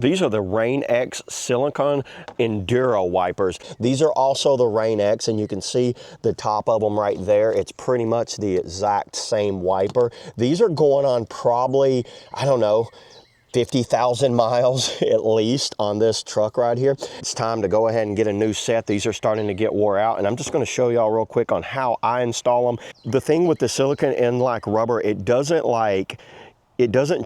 These are the Rain-X Silicone Endura wipers. These are also the Rain-X, and you can see the top of them right there. It's pretty much the exact same wiper. These are going on probably, I don't know, 50,000 miles at least on this truck right here. It's time to go ahead and get a new set. These are starting to get wore out, and I'm just going to show y'all real quick on how I install them. The thing with the silicone and like rubber, it doesn't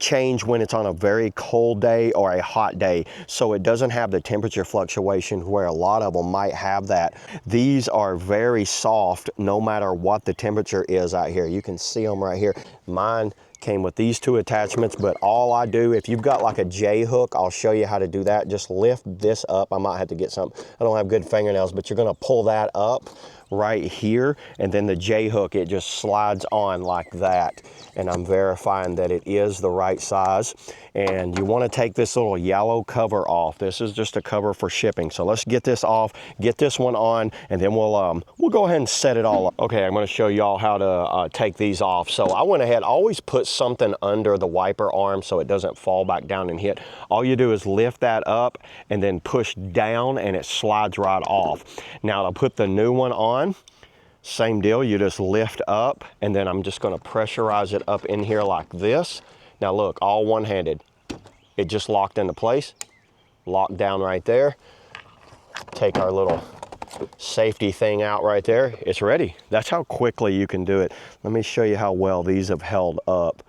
change when it's on a very cold day or a hot day, so it doesn't have the temperature fluctuation where a lot of them might have that. These are very soft no matter what the temperature is out here. You can see them right here. Mine came with these two attachments, but all I do, if you've got like a J hook, I'll show you how to do that. Just lift this up. I might have to get some, I don't have good fingernails, but you're gonna pull that up right here, and then the J hook, it just slides on like that, and I'm verifying that it is the right size. And you want to take this little yellow cover off. This is just a cover for shipping, so let's get this off, get this one on, and then we'll go ahead and set it all up. Okay, I'm going to show y'all how to take these off. So I went ahead, always put something under the wiper arm so it doesn't fall back down and hit. All you do is lift that up and then push down, and it slides right off. Now to put the new one on, same deal, you just lift up, and then I'm just going to pressurize it up in here like this. Now look, all one-handed. It just locked into place, locked down right there. Take our little safety thing out right there. It's ready. That's how quickly you can do it. Let me show you how well these have held up.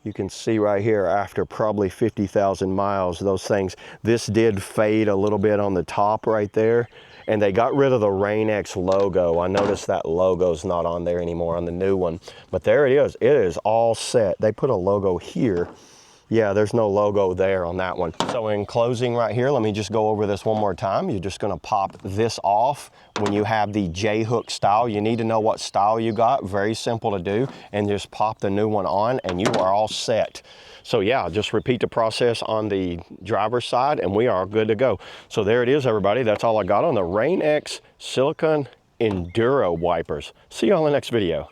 You can see right here, after probably 50,000 miles, those things, this did fade a little bit on the top right there. And they got rid of the Rain-X logo. I noticed that logo's not on there anymore on the new one. But there it is. It is all set. They put a logo here. Yeah, there's no logo there on that one. So in closing right here, let me just go over this one more time. You're just gonna pop this off. When you have the J-hook style, you need to know what style you got. Very simple to do. And just pop the new one on, and you are all set. So yeah, just repeat the process on the driver's side, and we are good to go. So there it is, everybody. That's all I got on the Rain-X Silicone Endura wipers. See you on the next video.